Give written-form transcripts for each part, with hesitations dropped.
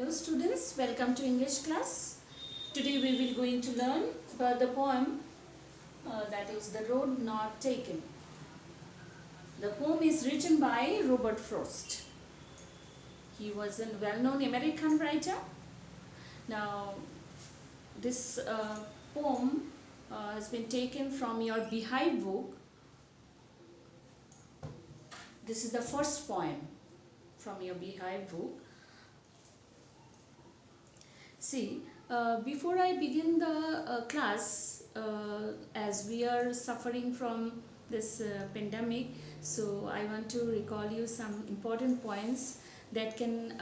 Hello students, welcome to English class. Today we will going to learn about the poem that is The Road Not Taken. The poem is written by Robert Frost. He was a well-known American writer. Now this poem has been taken from your Beehive book. This is the first poem from your Beehive book. See, before I begin the class, as we are suffering from this pandemic, so I want to recall you some important points that can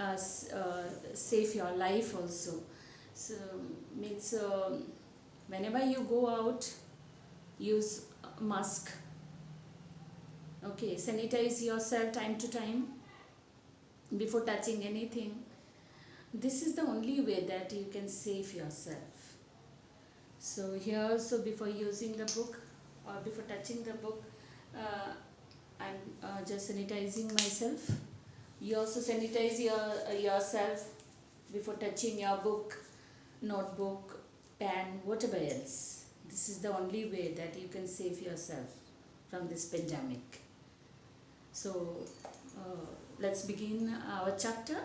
save your life also. So, means whenever you go out, use a mask. Okay, sanitize yourself time to time before touching anything. This is the only way that you can save yourself. So here also, before using the book or before touching the book, I'm just sanitizing myself. You also sanitize yourself before touching your book, notebook, pen, whatever else. This is the only way that you can save yourself from this pandemic. So let's begin our chapter.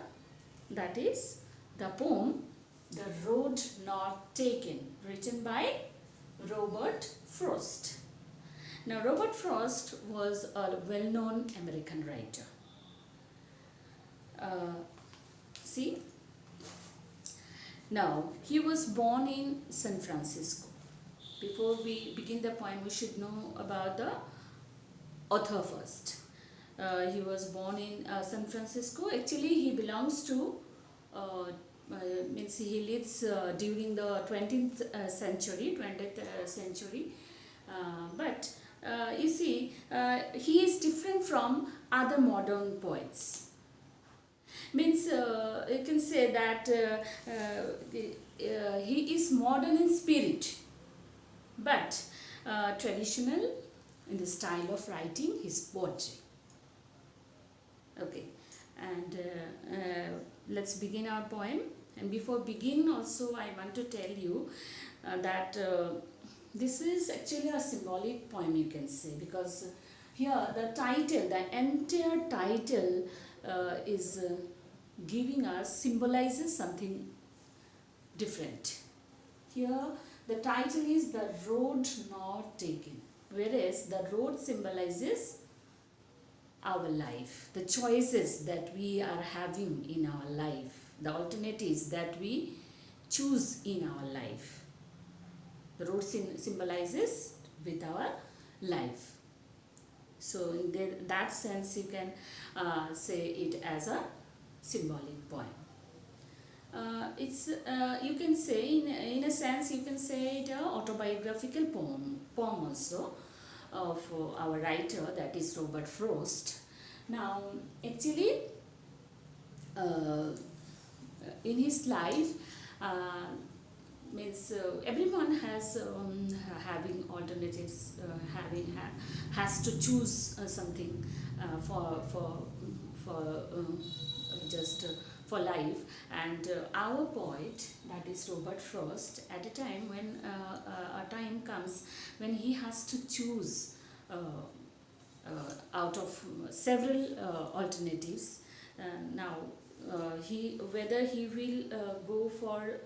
That is the poem The Road Not Taken, written by Robert Frost. Now Robert Frost was a well-known American writer. See, now he was born in San Francisco. Before we begin the poem, we should know about the author first. He was born in San Francisco. Actually, he belongs to, means he lives during the 20th century, but you see, he is different from other modern poets. Means you can say that he is modern in spirit, but traditional in the style of writing his poetry. Okay, and let's begin our poem. And before begin also, I want to tell you that this is actually a symbolic poem, you can say, because here the title, the entire title is giving us, symbolizes something different. Here the title is The Road Not Taken, whereas the road symbolizes our life, the choices that we are having in our life, the alternatives that we choose in our life. The road symbolizes with our life. So in that sense you can say it as a symbolic poem. It's you can say in a sense you can say it an autobiographical poem also of our writer, that is Robert Frost. Now actually in his life means everyone has having alternatives, has to choose something for life. And our poet, that is Robert Frost, at a time when a time comes when he has to choose out of several alternatives. Now whether he will go for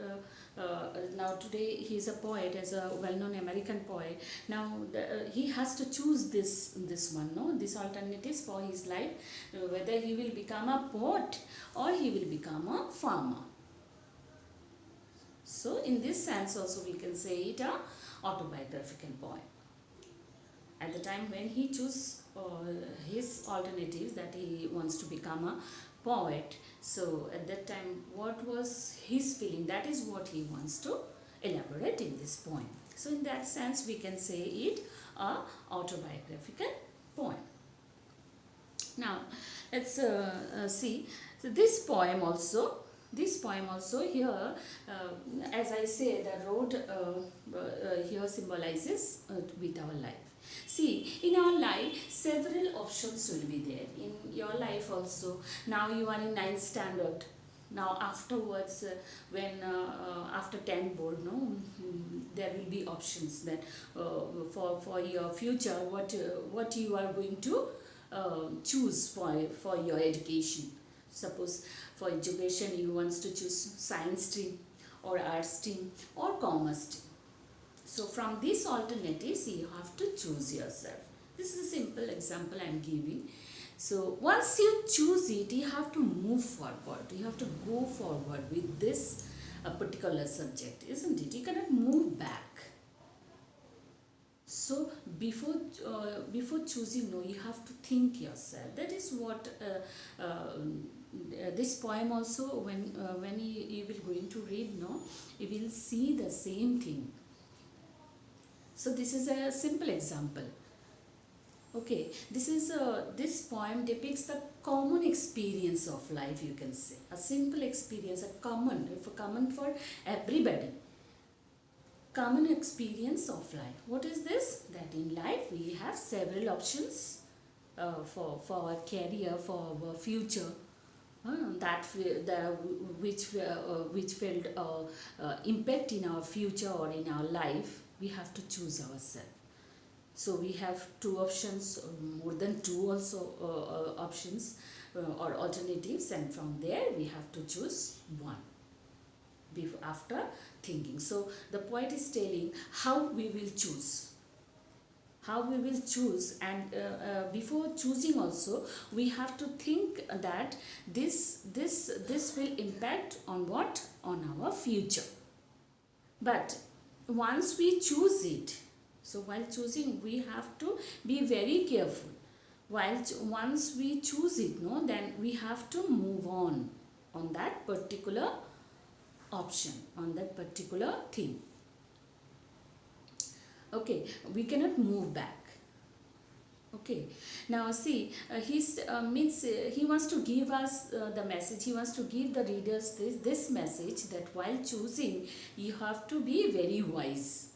now today he is a poet, as a well-known American poet. Now he has to choose this one, no, these alternatives for his life, whether he will become a poet or he will become a farmer. So in this sense also we can say it a autobiographical poem. At the time when he chose his alternatives, that he wants to become a poet, so at that time what was his feeling, that is what he wants to elaborate in this poem. So in that sense we can say it a autobiographical poem. Now let's see. So this poem also here, as I say, the road here symbolizes with our life. See, in our life, several options will be there. In your life also, now you are in 9th standard. Now afterwards, when after 10 board, no, there will be options that for your future, what you are going to choose for your education. Suppose for education you want to choose science stream or arts stream or commerce stream. So from these alternatives you have to choose yourself. This is a simple example I am giving. So once you choose it, you have to move forward. You have to go forward with this particular subject, isn't it? You cannot move back. So before choosing, no, you have to think yourself. That is what this poem also, when you will going to read, no, you will see the same thing. So this is a simple example. Okay, this poem depicts the common experience of life, you can say. A simple experience, common for everybody. Common experience of life. What is this? That in life we have several options for our career, for our future. Which will impact in our future or in our life. We have to choose ourselves. So we have two options, more than two also options or alternatives, and from there we have to choose one after thinking. So the poet is telling how we will choose. How we will choose, and before choosing also we have to think that this will impact on what? On our future. But once we choose it, so while choosing we have to be very careful. Once we choose it, no, then we have to move on that particular option, on that particular thing. Okay, we cannot move back. Okay, now see, he wants to give us the message. He wants to give the readers this message, that while choosing you have to be very wise.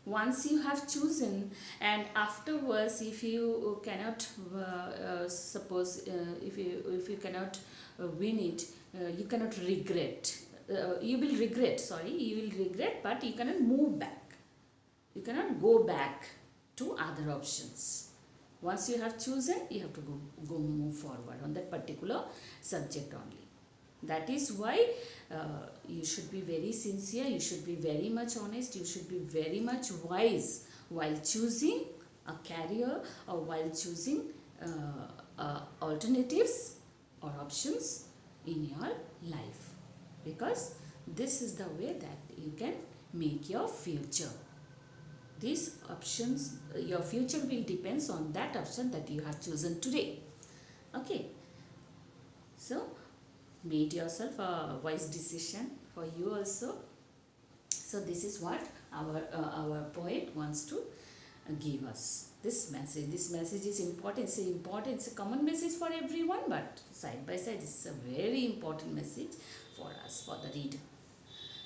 Once you have chosen, and afterwards if you cannot if you cannot win it, you cannot regret. You will regret, but you cannot move back. You cannot go back to other options. Once you have chosen, you have to go move forward on that particular subject only. That is why you should be very sincere, you should be very much honest, you should be very much wise while choosing a career or while choosing alternatives or options in your life. Because this is the way that you can make your future. These options, your future will depends on that option that you have chosen today. Okay. So make yourself a wise decision for you also. So this is what our poet wants to give us. This message is important. It's a common message for everyone, but side by side it's a very important message for us, for the reader.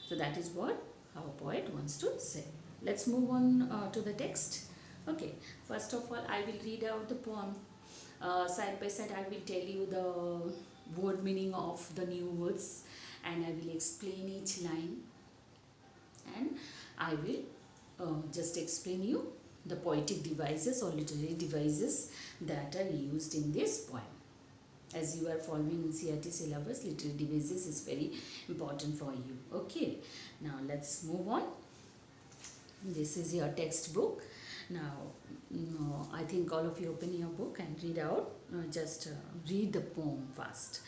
So that is what our poet wants to say. Let's move on to the text. Okay, first of all I will read out the poem. Side by side I will tell you the word meaning of the new words, and I will explain each line, and I will just explain you the poetic devices or literary devices that are used in this poem. As you are following in CRT syllabus, literary devices is very important for you. Okay, now let's move on. This is your textbook. Now I think all of you open your book and read out. Just read the poem first.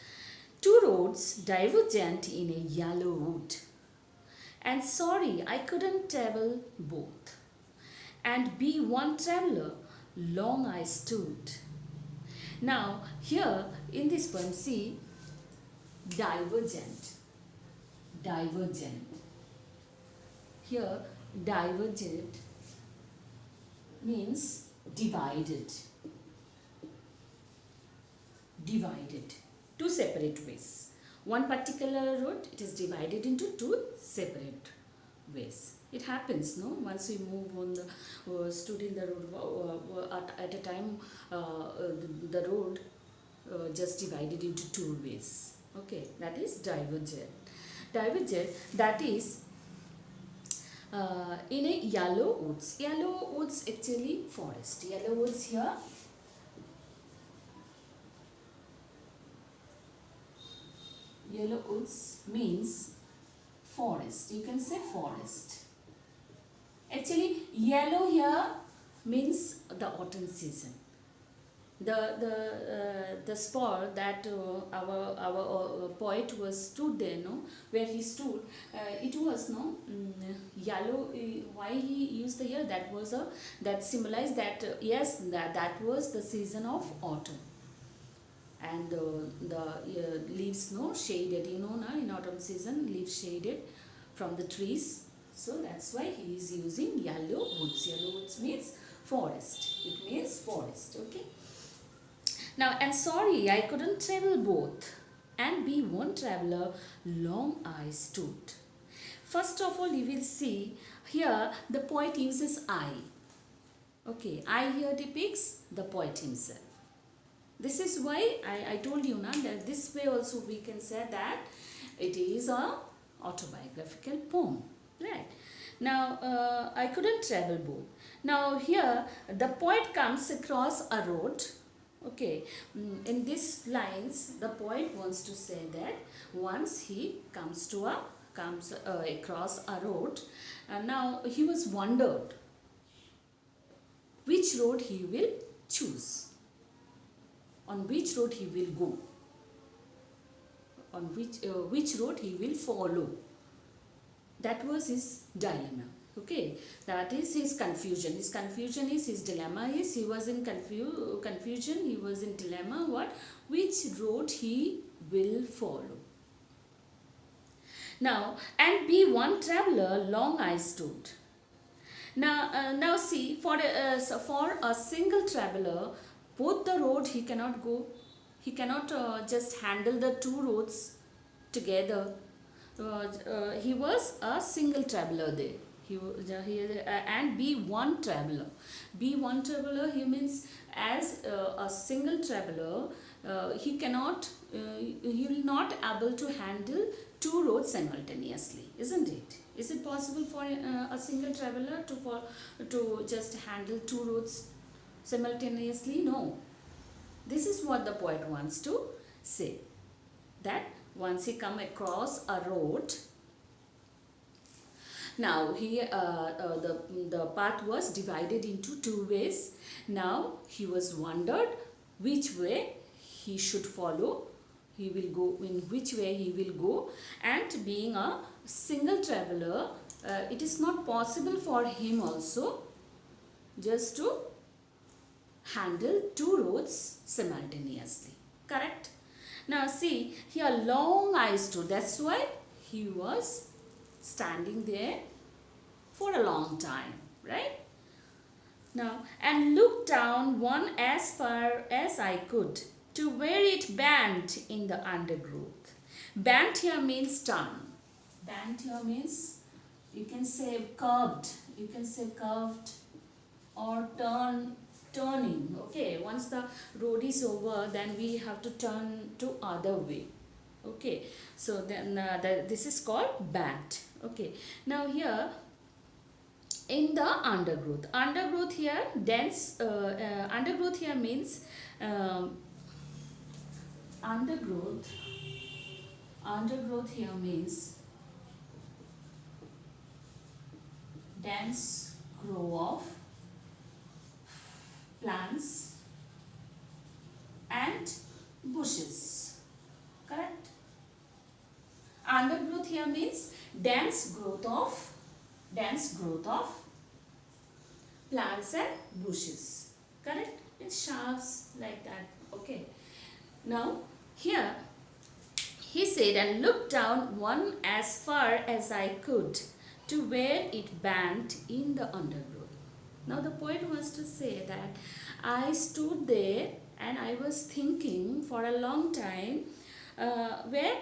Two roads divergent in a yellow wood, and sorry I couldn't travel both, and be one traveler long I stood. Now here in this poem, see, divergent. Here divergent means divided. Two separate ways. One particular road, it is divided into two separate ways. It happens, no? Once we move on the stood in the road at a time, the road just divided into two ways. Okay, that is divergent. Divergent, that is in a yellow woods. Yellow woods actually forest. Yellow woods here. Yellow woods means forest. You can say forest. Actually, yellow here means the autumn season. The spot that our poet was stood there, no, where he stood, it was no yellow. Why he used the year? That was a that symbolized that yes, that was the season of autumn, and the leaves no shaded. You know, na, in autumn season leaves shaded from the trees. So that's why he is using yellow woods. Yellow woods means forest. It means forest. Okay. Now, and sorry, I couldn't travel both, and be one traveler, long I stood. First of all, you will see here the poet uses I. Okay, I here depicts the poet himself. This is why I told you now that this way also we can say that it is a autobiographical poem. Right. Now, I couldn't travel both. Now, here the poet comes across a road. Okay, in these lines, the poet wants to say that once he comes across a road, now he was wondered which road he will choose, on which road he will go, on which road he will follow. That was his dilemma. Okay, that is his confusion. His confusion is, his dilemma is, he was in confusion, he was in dilemma, what? Which road he will follow. Now, and be one traveler, long I stood. Now see, for a single traveler, both the road he cannot go. He cannot just handle the two roads together. He was a single traveler there. And be one traveler. Be one traveler, he means as a single traveler, he will not able to handle two roads simultaneously, isn't it? Is it possible for a single traveler to just handle two roads simultaneously? No. This is what the poet wants to say, that once he come across a road. Now here the path was divided into two ways. Now he was wondered which way he should follow. He will go in which way he will go, and being a single traveler, it is not possible for him also just to handle two roads simultaneously. Correct? Now see, here long I stood. That's why he was standing there for a long time, right? Now, and looked down one as far as I could to where it bent in the undergrowth. Bent here means turn. Bent here means, you can say curved. You can say curved or turning. Okay, once the road is over, then we have to turn to other way. Okay, so then this is called bent. Okay, now here in the undergrowth. Undergrowth here dense. Undergrowth here means undergrowth. Undergrowth here means dense growth of plants and bushes. Correct? Undergrowth here means dense growth of plants and bushes. Correct? It's shrubs like that. Okay. Now here he said, and looked down one as far as I could to where it bent in the undergrowth. Now the poet wants to say that I stood there and I was thinking for a long time where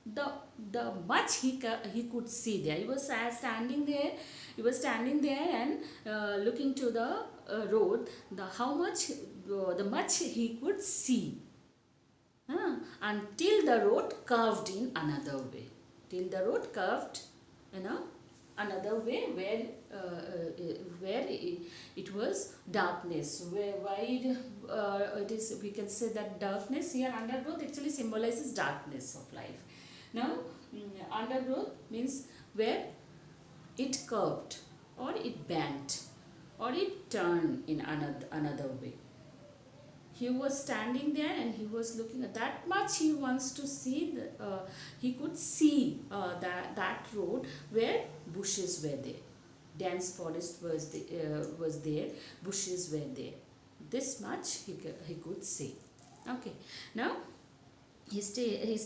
the much he could see there. He was standing there. He was standing there and looking to the road. The much he could see. Until the road curved in another way. Till the road curved in another way where it was darkness. Where wide it is, we can say that darkness here, undergrowth actually symbolizes darkness of life. Now undergrowth means where it curved or it bent or it turned in another way. He was standing there and he was looking at that much. He wants to see he could see that road where bushes were there, dense forest was there, bushes were there. This much he could see. Okay, now he's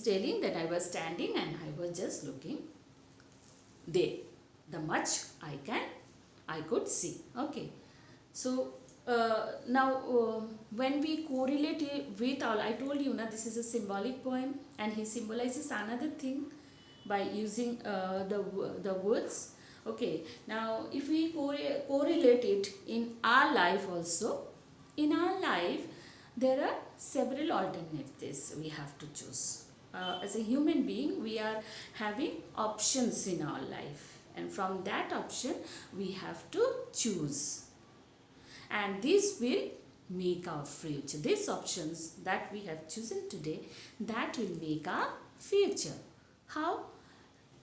telling that I was standing and I was just looking there, the much I could see. Okay, so now when we correlate it with all, I told you this is a symbolic poem and he symbolizes another thing by using the words. Okay, now if we correlate it in our life also, in our life there are several alternatives we have to choose. As a human being, we are having options in our life, and from that option we have to choose, and this will make our future. These options that we have chosen today, that will make our future. How?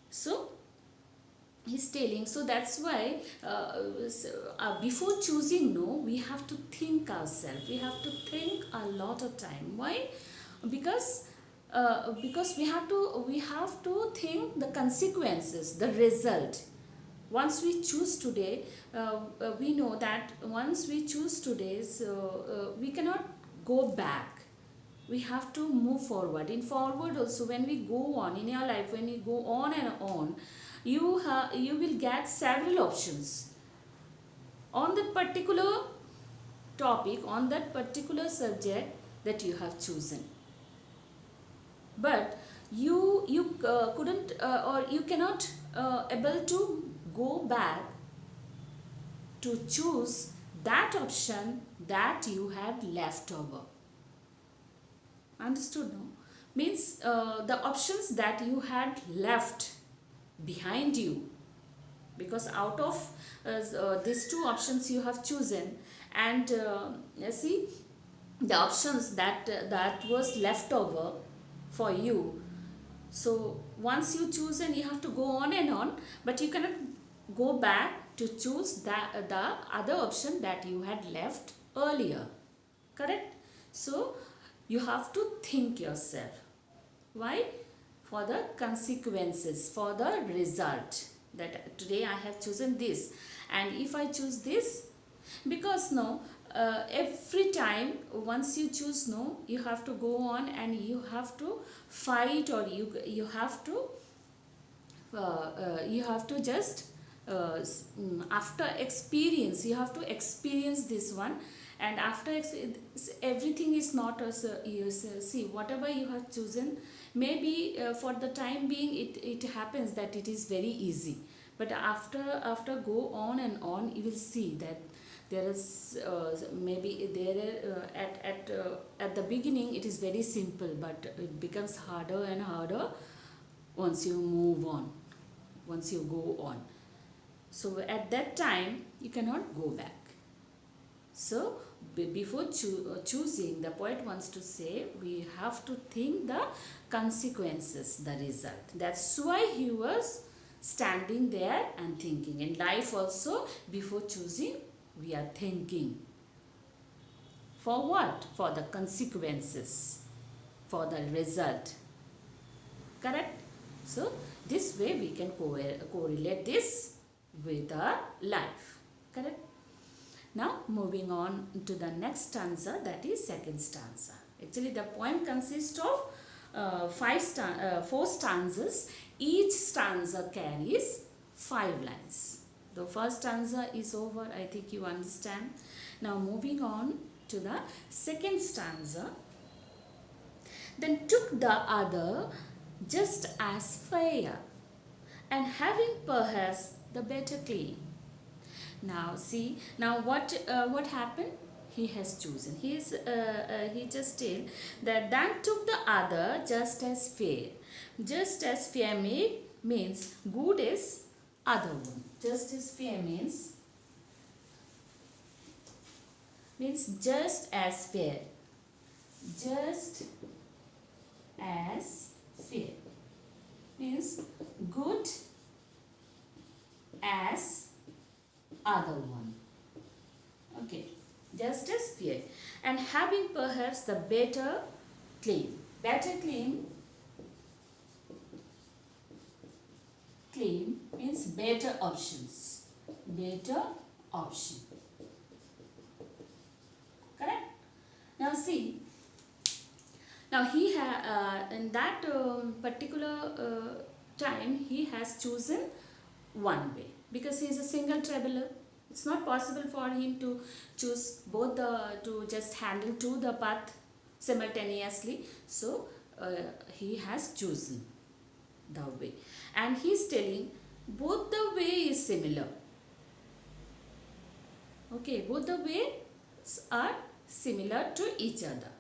So he's telling, so that's why before choosing no, we have to think ourselves. We have to think a lot of time. Why? Because we have to think the consequences, the result. Once we choose today, we know that once we choose today, so we cannot go back. We have to move forward. In forward also, when we go on in your life, when you go on and on, you will get several options on that particular topic, on that particular subject that you have chosen. But you couldn't or you cannot able to go back to choose that option that you had left over. Understood? No? Means the options that you had left behind you, because out of these two options you have chosen, and see the options that was left over for you. So once you choose, and you have to go on and on, but you cannot go back to choose the other option that you had left earlier. Correct? So you have to think yourself. Why? For the consequences, for the result, that today I have chosen this, and if I choose this, because no, every time once you choose no, you have to go on and you have to fight, or you have to just after experience, you have to experience this one, and after everything is not as you see, whatever you have chosen, maybe for the time being it happens that it is very easy, but after go on and on, you will see that there is maybe there at the beginning it is very simple, but it becomes harder and harder once you move on, once you go on. So at that time you cannot go back. So before choosing, the poet wants to say we have to think the consequences, the result. That's why he was standing there and thinking. In life also, before choosing, we are thinking. For what? For the consequences, for the result. Correct? So this way we can correlate this with our life. Correct? Now moving on to the next stanza, that is second stanza. Actually the poem consists of 4 stanzas. Each stanza carries 5 lines. The first stanza is over, I think you understand. Now moving on to the second stanza. Then took the other just as fair, and having perhaps the better claim. Now see, now what happened? he has chosen. He just tell that then took the other just as fair. Just as fair means good is other one. Just as fair means just as fair. Just as fair means good as other one. Okay, just as fair, and having perhaps the better claim. Better claim means better options. Better option. Correct? Now see. Now he in that particular time he has chosen one way because he is a single traveler. It's not possible for him to choose both to just handle the path simultaneously. So he has chosen the way, and he is telling both the way is similar. Okay, both the ways are similar to each other.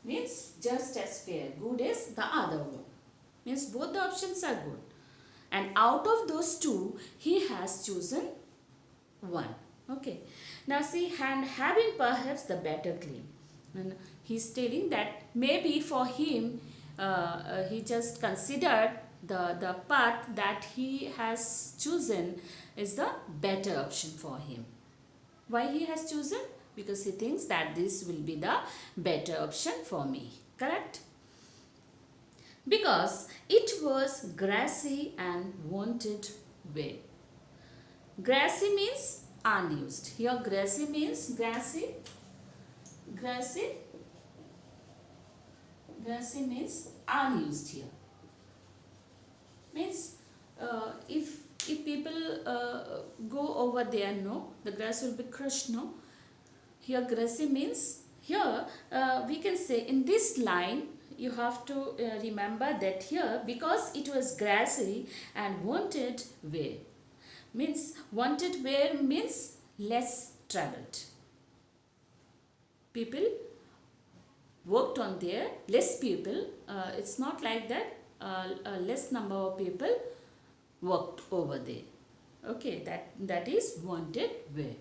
Means just as fair, good is the other one. Means both the options are good, and out of those two he has chosen one. Okay, now see, and having perhaps the better claim, and he's telling that maybe for him he just considered the path that he has chosen is the better option for him. Why he has chosen? Because he thinks that this will be the better option for me. Correct? Because it was grassy and wanted way. Grassy means unused. Here grassy means grassy means unused here. Means if people go over there, no, the grass will be crushed, no. Here grassy means, here we can say in this line you have to remember that here because it was grassy and wanted way. Means wanted where means less traveled. People worked on there, less people, it's not like that, a less number of people worked over there. Okay, that is wanted where.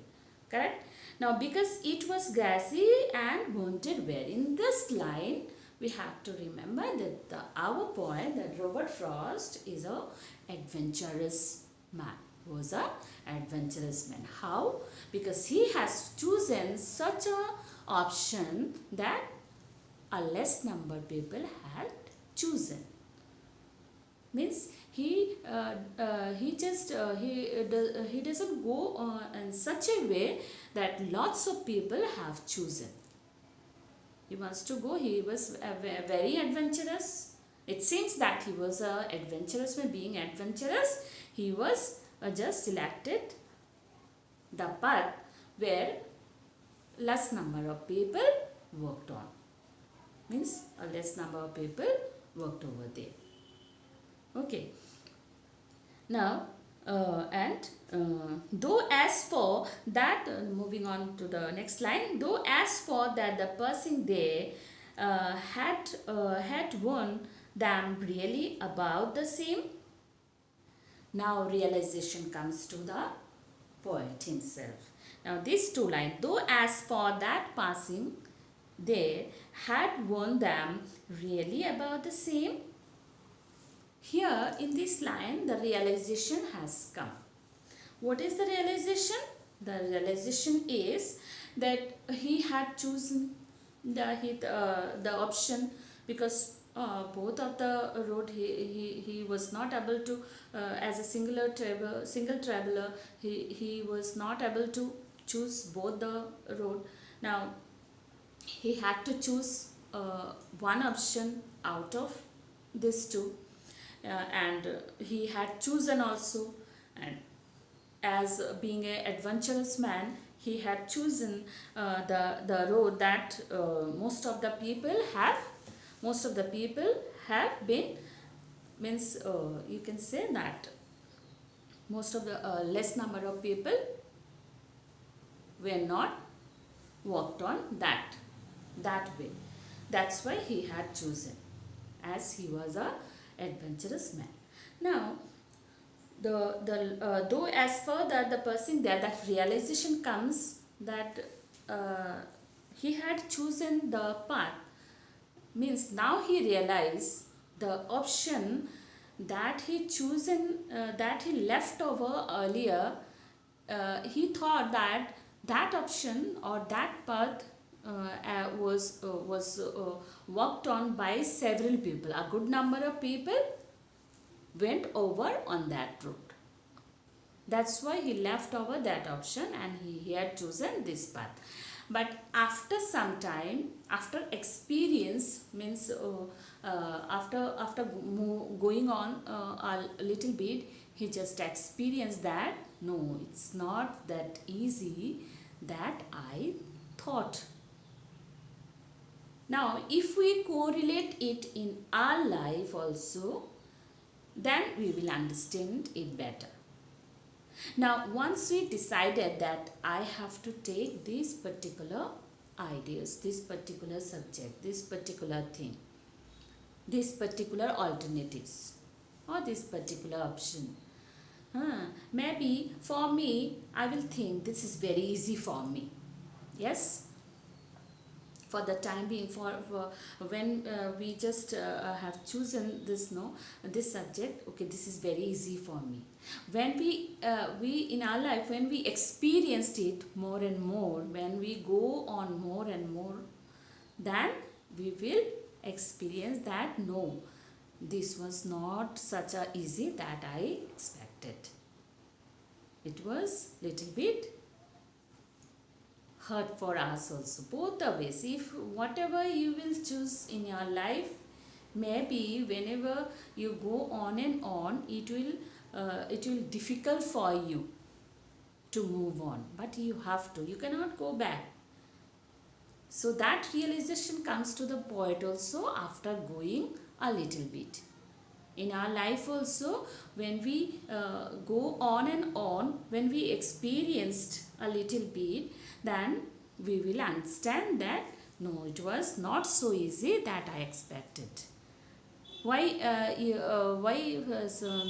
Correct? Now because it was grassy and wanted where, in this line we have to remember that our point that Robert Frost is a adventurous man. Was a adventurous man. How? Because he has chosen such a option that a less number people had chosen. Means he doesn't go in such a way that lots of people have chosen. He wants to go. He was very adventurous. It seems that he was a adventurous man. Being adventurous, he was just selected the path where less number of people worked on. Means a less number of people worked over there. Okay. Now though as for that, moving on to the next line, though as for that the person there had won them really about the same. Now realization comes to the poet himself. Now these two lines, though as for that passing they had won them really about the same. Here in this line the realization has come. What is the realization? The realization is that he had chosen the option because both of the road he was not able to as a single traveler he was not able to choose both the road. Now he had to choose one option out of these two, and he had chosen also, and as being an adventurous man he had chosen the road that most of the people have been, means you can say that most of the less number of people were not worked on that way. That's why he had chosen, as he was a adventurous man. Now, though as per the person there, that realization comes that he had chosen the path, means now he realized the option that he chosen, that he left over earlier. He thought that that option or that path was worked on by several people. A good number of people went over on that route. That's why he left over that option and he had chosen this path. But after some time, after experience, means after going on a little bit, he just experienced that no, it's not that easy that I thought. Now, if we correlate it in our life also, then we will understand it better. Now, once we decided that I have to take these particular ideas, this particular subject, this particular thing, these particular alternatives, or this particular option, maybe for me, I will think this is very easy for me. Yes? For the time being, for when we just have chosen this this subject, okay, this is very easy for me. When we in our life, when we experienced it more and more, when we go on more and more, then we will experience that no, this was not such a easy that I expected. It was little bit hard for us also, both the ways. If whatever you will choose in your life, maybe whenever you go on and on, it will difficult for you to move on, but you have to, you cannot go back. So that realization comes to the poet also after going a little bit. In our life also, when we go on and on, when we experienced a little bit, then we will understand that no, it was not so easy that I expected. Why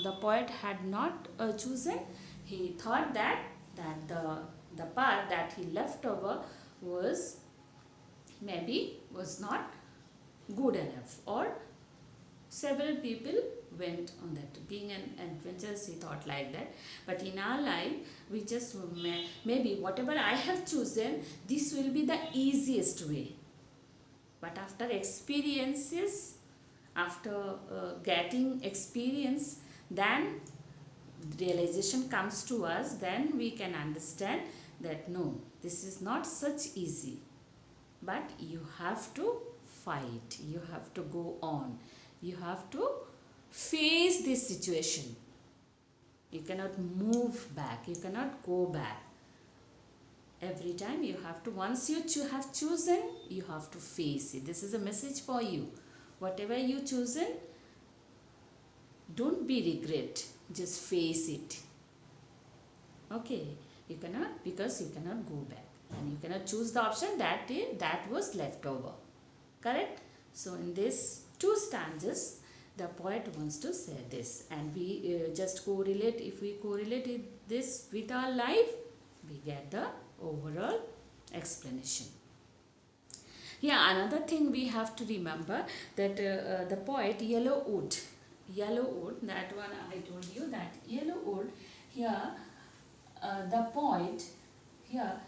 the poet had not chosen? He thought that the path that he left over was not good enough, or several people went on that. Being an adventurous, he thought like that. But in our life, we just maybe whatever I have chosen, this will be the easiest way. But after experiences, after getting experience, then realization comes to us. Then we can understand that no, this is not such easy. But you have to fight. You have to go on. You have to face this situation. You cannot move back. You cannot go back. Every time you have to, once you have chosen, you have to face it. This is a message for you. Whatever you chosen, don't be regret. Just face it. Okay. You cannot, because you cannot go back. And you cannot choose the option that was left over. Correct? So in this 2 stanzas, the poet wants to say this, and we just correlate. If we correlate this with our life, we get the overall explanation. Yeah, another thing we have to remember, that the poet Yellow Wood, that one I told you, that Yellow Wood, here the poet here,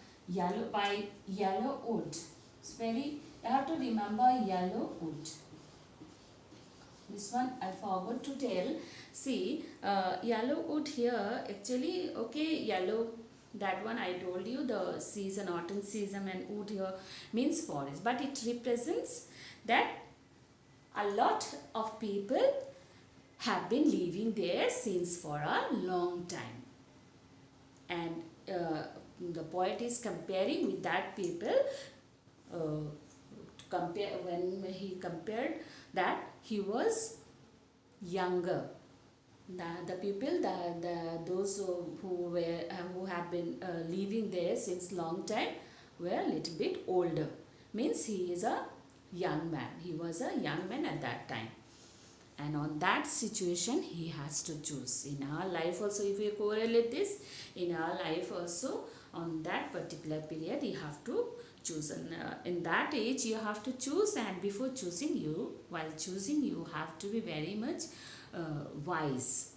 by Yellow Wood. It's very, you have to remember Yellow Wood. This one I forgot to tell. See, yellow wood here, actually, okay, yellow, that one I told you, the season, autumn season, and wood here means forest. But it represents that a lot of people have been living there since for a long time. And the poet is comparing with that people, when he compared that he was younger. The people, those who have been living there since long time, were a little bit older. Means he is a young man. He was a young man at that time. And on that situation, he has to choose. In our life also, if we correlate this, in our life also, on that particular period, you have to choose. And in that age, you have to choose. And before choosing, while choosing, you have to be very much wise.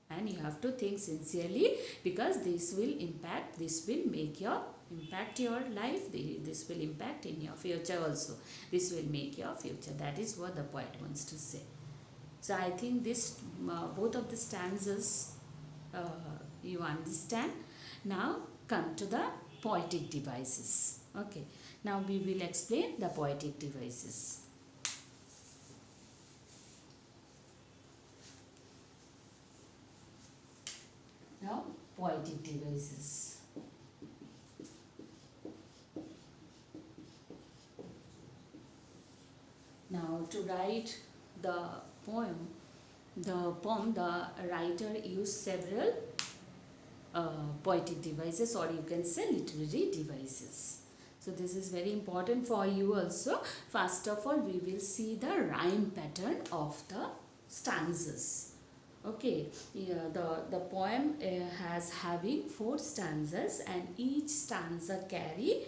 And you have to think sincerely, because this will impact, this will make your impact your life, this will impact in your future also, this will make your future. That is what the poet wants to say. So I think this both of the stanzas you understand. Now come to the poetic devices. Okay, now we will explain the poetic devices. Now poetic devices. Now to write the poem, the writer used several poetic devices, or you can say literary devices. So this is very important for you also. First of all, we will see the rhyme pattern of the stanzas. Okay, yeah, the poem has having 4 stanzas, and each stanza carry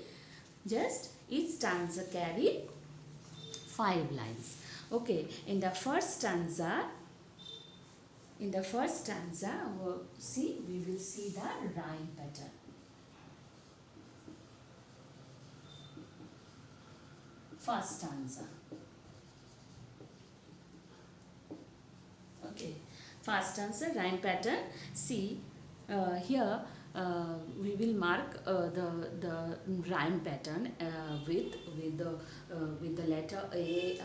5 lines. Okay, in the first stanza, see, we will see the rhyme pattern. First stanza. Okay, first stanza rhyme pattern. See, here we will mark the rhyme pattern with the letter A,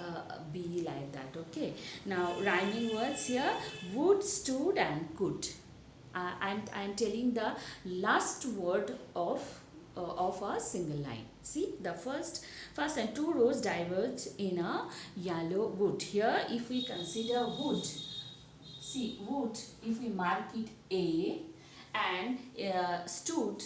B, like that. Okay. Now rhyming words here: would, stood, and could. I'm telling the last word of a single line. See, the first and 2 rows diverge in a yellow wood. Here, if we consider wood, see, wood, if we mark it A, and stood,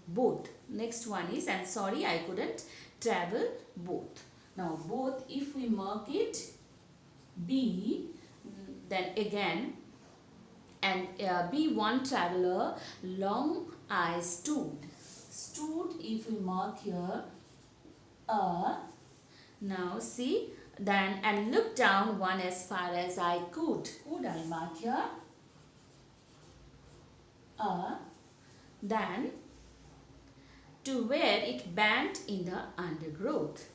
both. Next one is, and sorry, I couldn't travel both. Now both, if we mark it B, then again, and be one traveler, long I stood. Stood, if we mark here A, now see, then, and look down one as far as I could. Could I mark here A, then to where it bent in the undergrowth.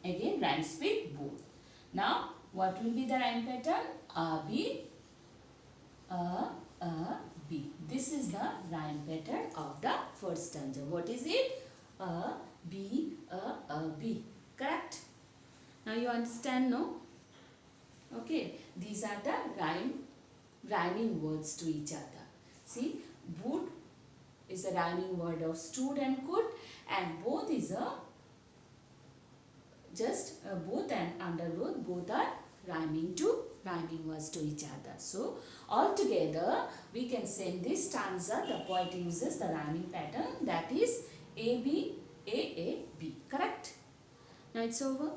Again rhymes with both. Now what will be the rhyme pattern? A, B, B. This is the rhyme pattern of the first stanza. What is it? A, B, B. Correct? Now you understand, no? Okay, these are the rhyming words to each other. See, would is a rhyming word of stood and could, and both is a both and undergrowth, both are rhyming words to each other. So altogether we can say in this stanza the poet uses the rhyming pattern, that is A, B, A, B. Correct? Now it's over.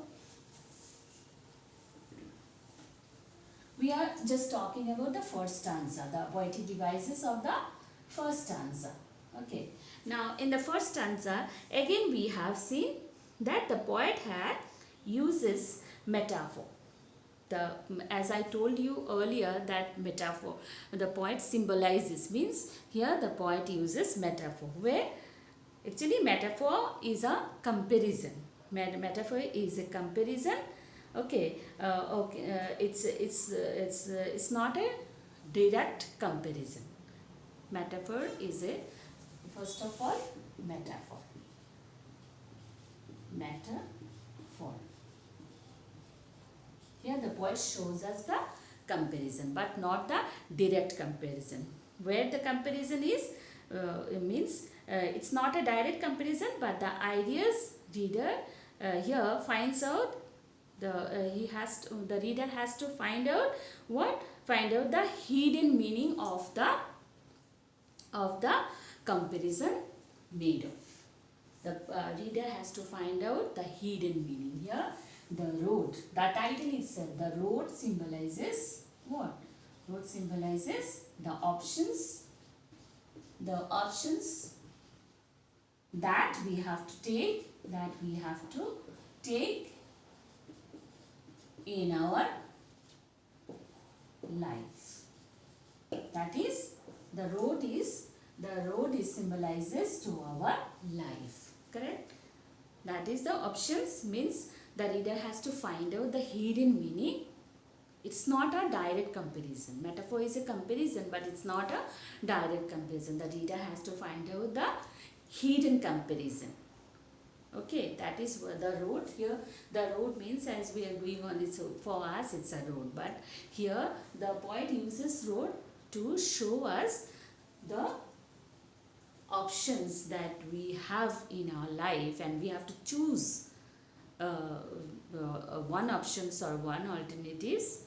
We are just talking about the first stanza, the poetic devices of the first stanza. Okay. Now in the first stanza, again we have seen that the poet uses metaphor. As I told you earlier, that metaphor, the poet symbolizes, means here the poet uses metaphor, where actually metaphor is a comparison. Metaphor is a comparison. Okay, it's not a direct comparison. Metaphor is a, first of all, metaphor. Here the poet shows us the comparison, but not the direct comparison. Where the comparison is, means it's not a direct comparison, but the ideas reader here finds out the reader has to find out what? Find out the hidden meaning of the comparison made of. The reader has to find out the hidden meaning. Here, the road, the title itself, the road symbolizes what? Road symbolizes the options that we have to take in our life. That is, the road is symbolizes to our life. Correct? That is, the options means the reader has to find out the hidden meaning. It's not a direct comparison. Metaphor is a comparison, but it's not a direct comparison. The reader has to find out the hidden comparison. Okay, that is the road. Here, the road means as we are going on this, for us it's a road. But here, the poet uses road to show us the options that we have in our life, and we have to choose one options or one alternatives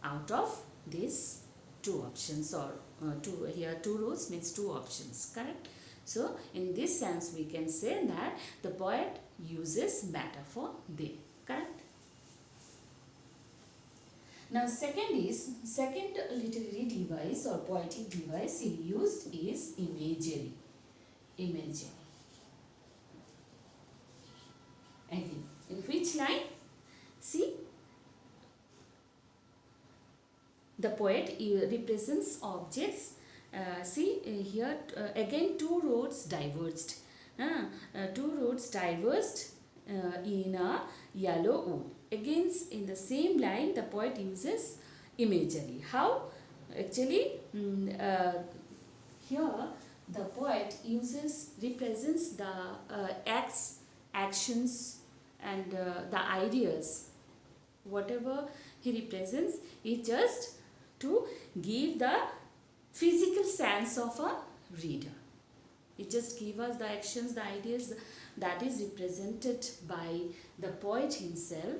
out of these two options, or two roads means two options. Correct? So in this sense we can say that the poet uses metaphor there. Correct? Now second literary device or poetic device he used is imagery. Imagery. Again, in which line? See, the poet represents objects. See here again two roads diverged. Two roads diverged in a yellow wood. Again, in the same line, the poet uses imagery. How? Actually, here the poet represents the actions and the ideas. Whatever he represents is just to give the physical sense of a reader. It just gives us the actions, the ideas that is represented by the poet himself.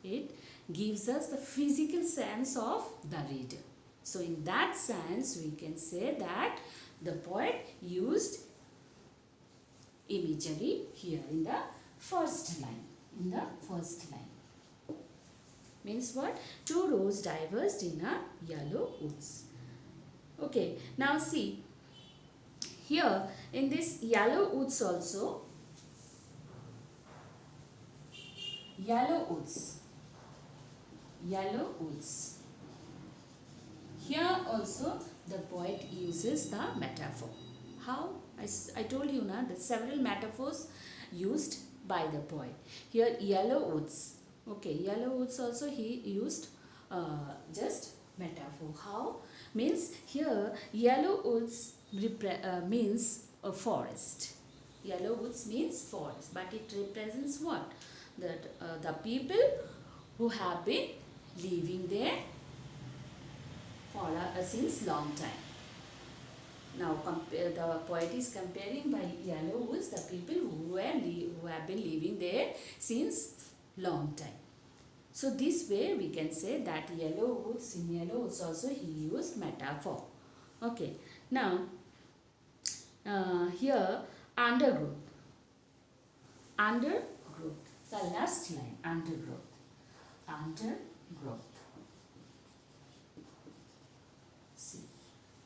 It gives us the physical sense of the reader. So in that sense we can say that the poet used imagery here in the first line. In the first line. Means what? Two roads diverged in a yellow woods. Okay, now see, here in this yellow woods also, yellow woods. Here also the poet uses the metaphor. How? I told you now that several metaphors used by the poet. Here yellow woods. Okay, yellow woods also he used just metaphor. How? Means here yellow woods means a forest. Yellow woods means forest, but it represents what? That the people who have been living there for since long time. Now the poet is comparing by yellow woods the people who have been living there since long time. So this way we can say that yellow woods, in yellow woods also he used metaphor. Okay. Now here undergrowth. Undergrowth. The last line, undergrowth. Undergrowth. See.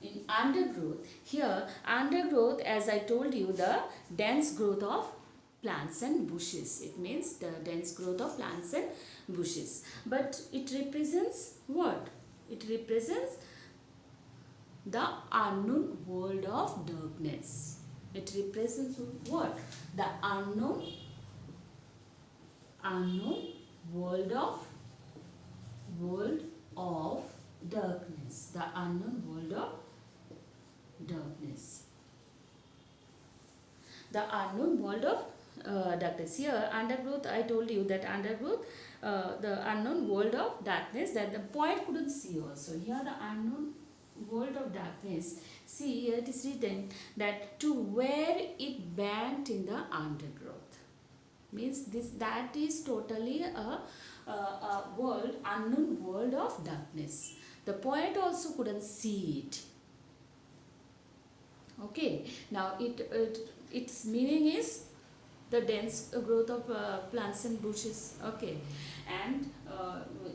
In undergrowth, here undergrowth, as I told you, the dense growth of plants and bushes. It means the dense growth of plants and bushes. But it represents what? It represents the unknown world of darkness. It represents what? The unknown world of darkness. The unknown world of darkness. The unknown world of darkness. Here undergrowth, I told you that undergrowth, the unknown world of darkness that the poet couldn't see also. Here the unknown world of darkness. See, here it is written that to where it bent in the undergrowth. Means this, that is totally a world, unknown world of darkness. The poet also couldn't see it. Okay, now its meaning is the dense growth of plants and bushes. Okay, and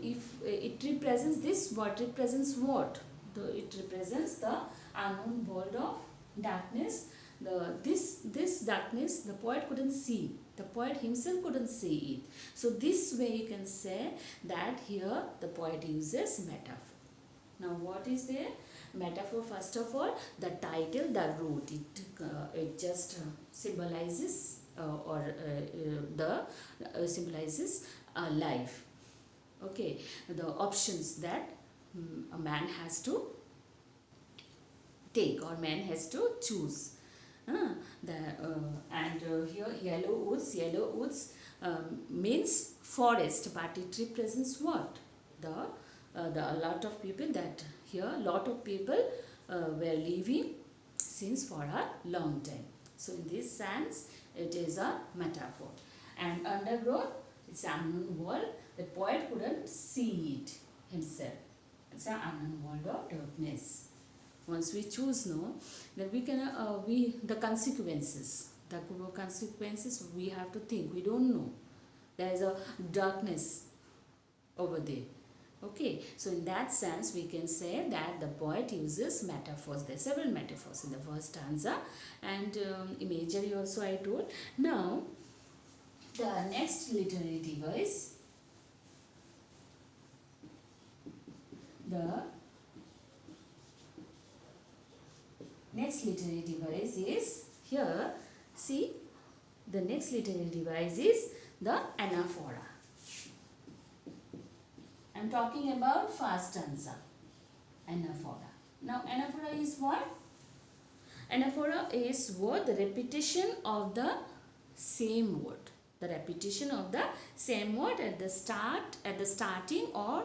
if it represents this, what represents what? It represents the unknown world of darkness. This darkness the poet couldn't see. The poet himself couldn't see it. So this way you can say that here the poet uses metaphor. Now what is there? Metaphor, first of all, the title, the root, it just symbolizes symbolizes life. Okay, the options that a man has to take or man has to choose. Here yellow woods means forest, but it represents what? A lot of people that here lot of people were living since for a long time. So in this sense it is a metaphor. And undergrowth, it's an unknown world. The poet couldn't see it himself. It's an unknown world of darkness. Once we choose no, then we can the consequences we have to think. We don't know. There is a darkness over there. Okay, so in that sense we can say that the poet uses metaphors. There are several metaphors in the first stanza, and imagery also I told. Now the next literary device, is here. See, the next literary device is the anaphora. I am talking about first stanza. Anaphora. Now anaphora is what? Anaphora is what? The repetition of the same word. The repetition of the same word at the starting or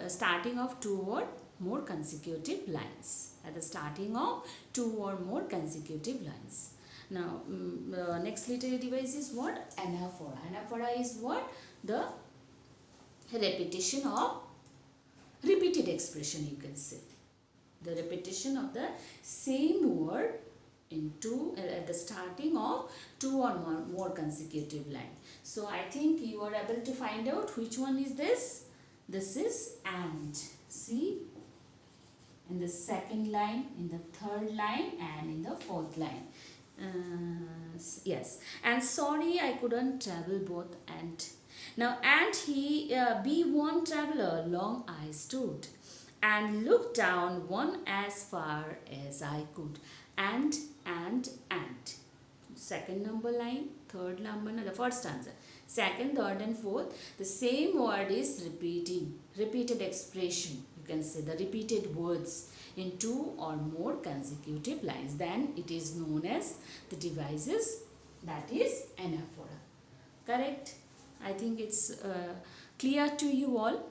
starting of two or more consecutive lines. At the starting of two or more consecutive lines. Now next literary device is what? Anaphora. Anaphora is what? The repetition of repeated expression, you can say. The repetition of the same word at the starting of two or more consecutive lines. So I think you are able to find out which one is this. This is and. See, in the second line, in the third line, and in the fourth line. Yes, and sorry I couldn't travel both and. Now and be one traveler long I stood and looked down one as far as I could. And. Second number line, third number, no, the first stanza. Second, third and fourth, the same word is repeated expression. You can say the repeated words in two or more consecutive lines. Then it is known as the devices, that is anaphora. Correct? I think it's clear to you all.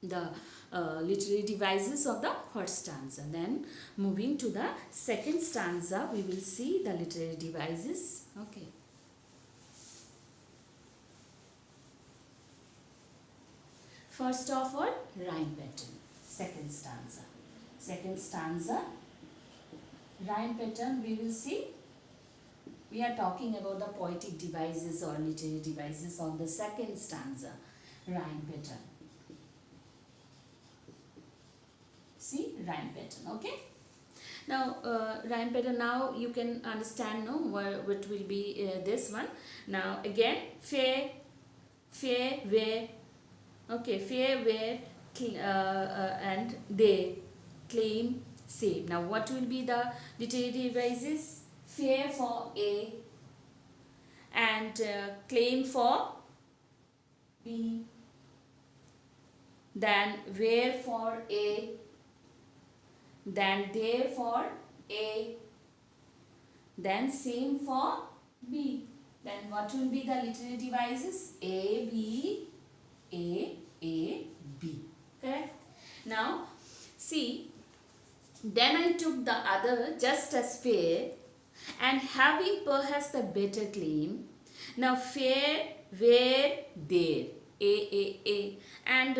The literary devices of the first stanza. Then moving to the second stanza, we will see the literary devices. Okay. First of all, rhyme pattern. Second stanza. Second stanza, rhyme pattern we will see. We are talking about the poetic devices or literary devices of the second stanza. Rhyme pattern. See, rhyme pattern. Okay. Now rhyme pattern, now you can understand what will be this one. Now again, fair, where. Okay, fair, where, and they, claim, say. Now what will be the literary devices? Fair for A and claim for B. Then where for A. Then there for A. Then same for B. Then what will be the literary devices? A, B, A, B. Correct? Now, see, then I took the other just as fair, and having perhaps the better claim, Now fair, where, there. A. And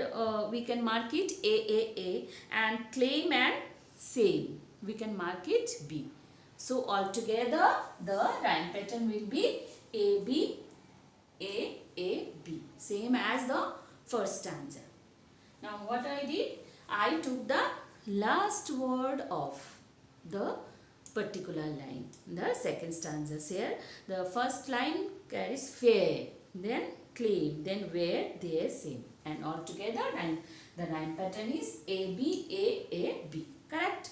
we can mark it A. And claim and same. We can mark it B. So altogether the rhyme pattern will be A, B. Same as the first stanza. Now what I did? I took the last word of the particular line. The second stanza here. The first line carries fair, then claim, then where, there, same. And altogether the rhyme pattern is A, B. Correct?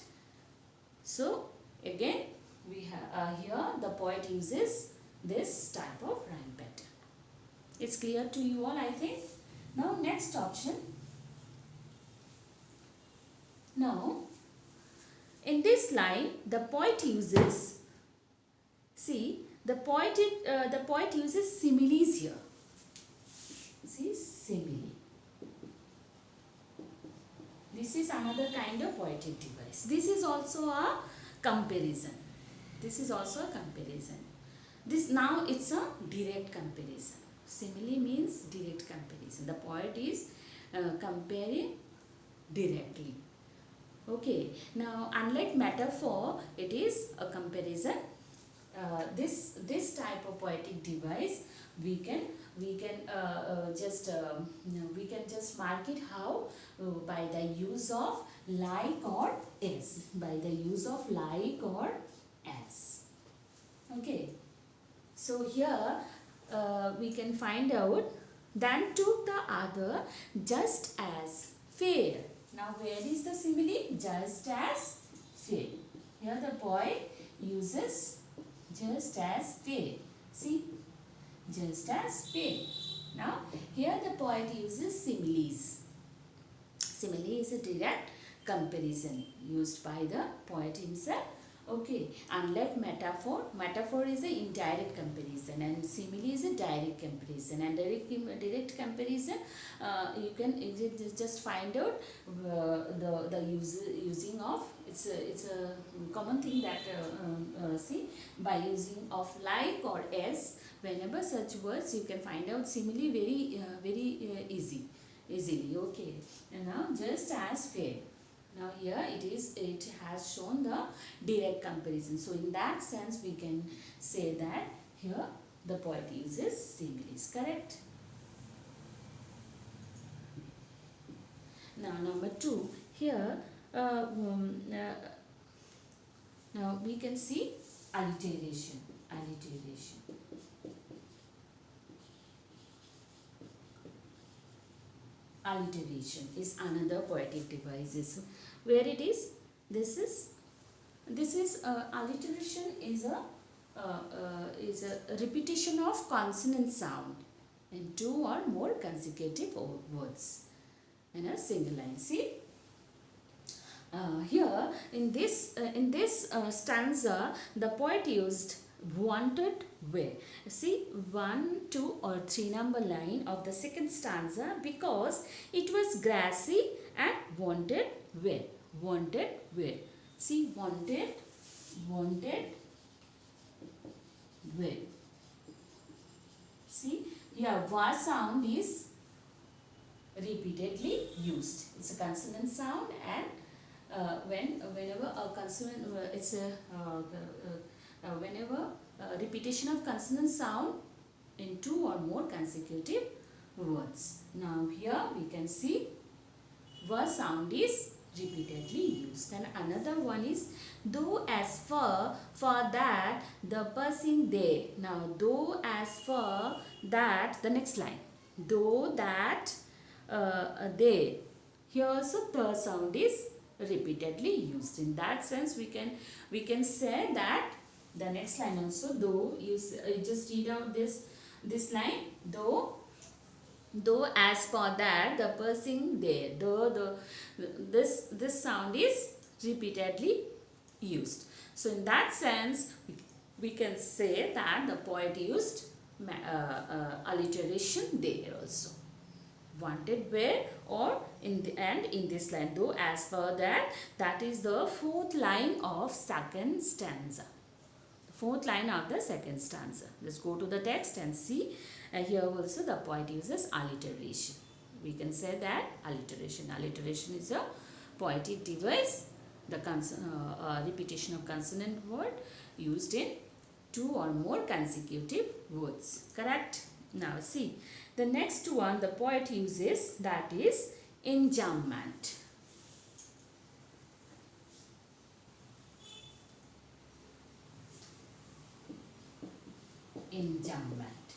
So again we have here the poet uses this type of rhyme pattern. It's clear to you all, I think. Now next option. Now in this line the poet uses, see, the poet uses similes here. See, simile. This is another kind of poetic device. This is also a comparison. This now it's a direct comparison. Simile means direct comparison. The poet is comparing directly. Okay. Now unlike metaphor, it is a comparison. This type of poetic device we can just mark it how, by the use of like or as. Okay. So here we can find out, then took the other just as fair. Now where is the simile? Just as fair. Here the poet uses just as fair. See, just as fair. Now here the poet uses similes. Simile is a direct comparison used by the poet himself. Okay, unlike metaphor is an indirect comparison and simile is a direct comparison. And direct comparison, you can just find out the using of, it's a common thing that see, by using of like or as. Whenever such words you can find out simile very easily. Okay, and now just as fair. Now here it has shown the direct comparison. So in that sense we can say that here the poet uses similes. Correct? Now number 2. Here now we can see alliteration. Alliteration is another poetic device. Where it is? This is alliteration is a repetition of consonant sound in 2 or more consecutive words in a single line. See, here in this stanza the poet used wanted where. See, 1, 2 or 3 number line of the second stanza, because it was grassy and wanted where. See, wanted where. See, here wa sound is repeatedly used. It's a consonant sound, and whenever a consonant, whenever repetition of consonant sound in 2 or more consecutive words. Now here we can see va sound is repeatedly used. And another one is though as for that the person there. Now though as for that, the next line, though that they. Here also the sound is repeatedly used. In that sense we can say that the next line also, though, you just read out this line, though as for that the person there, this sound is repeatedly used. So in that sense we can say that the poet used alliteration there also. Wanted where, or in this line, though as for that is the 4th line of second stanza. fourth line of the second stanza. Let's go to the text and see. Here also the poet uses alliteration. We can say that alliteration. Alliteration is a poetic device, the repetition of consonant word used in two or more consecutive words. Correct? Now see, the next one the poet uses, that is enjambment. Enjambment.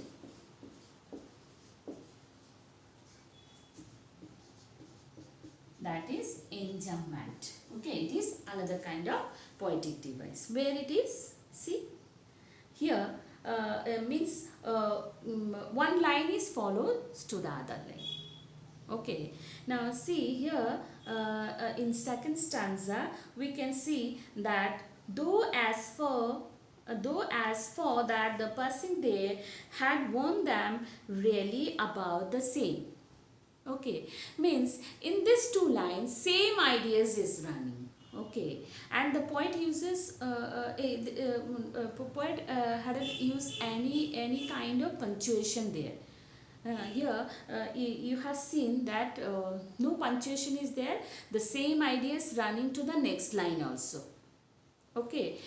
That is enjambment. Okay, it is another kind of poetic device. Where it is? See, here means one line is followed to the other line. Okay, now see here in second stanza we can see that though as for that the person there had warned them really about the same. Okay, means in these two lines same ideas is running. Okay, and the poet uses poet hadn't used any kind of punctuation there. Here you have seen that no punctuation is there. The same idea is running to the next line also. Okay,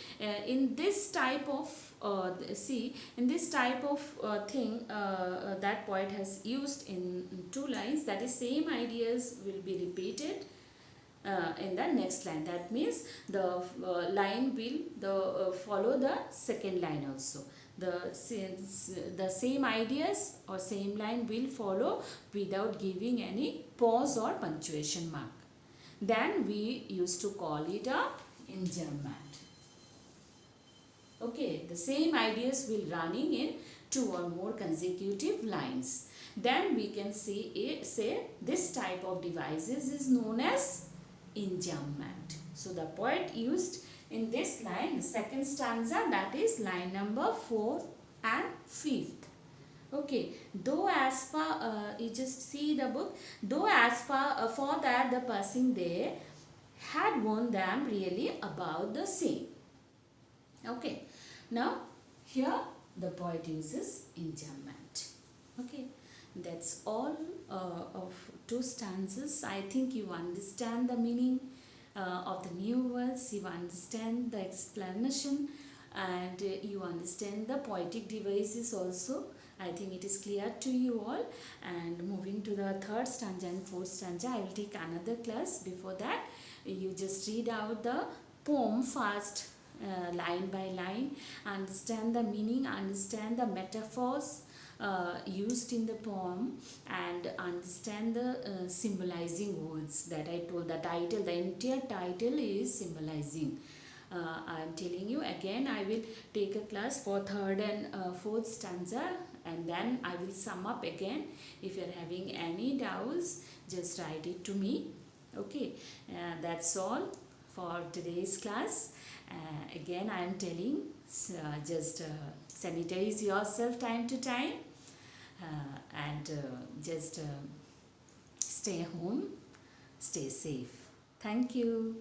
in this type of in this type of thing that poet has used in two lines, that is same ideas will be repeated in the next line. That means the line will follow the second line also. The same ideas or same line will follow without giving any pause or punctuation mark. Then we used to call it a enjambment. Okay, the same ideas will running in two or more consecutive lines. Then we can say this type of devices is known as enjambment. So the poet used in this line, the second stanza, that is line number 4 and 5th. Okay, though as far, you just see the book, though as far for that the person there had warned them really about the same. Okay, now here the poet uses enjambment. Okay, that's all of two stanzas. I think you understand the meaning of the new words, you understand the explanation, and you understand the poetic devices also. I think it is clear to you all. And moving to the third stanza and fourth stanza, I will take another class. Before that, you just read out the poem fast, line by line, understand the meaning, understand the metaphors used in the poem, and understand the symbolizing words that I told. The title, the entire title is symbolizing. I am telling you again, I will take a class for third and fourth stanza, and then I will sum up again. If you are having any doubts, just write it to me. Okay, that's all for today's class. Again I am telling, just sanitize yourself time to time, and just stay home, stay safe. Thank you.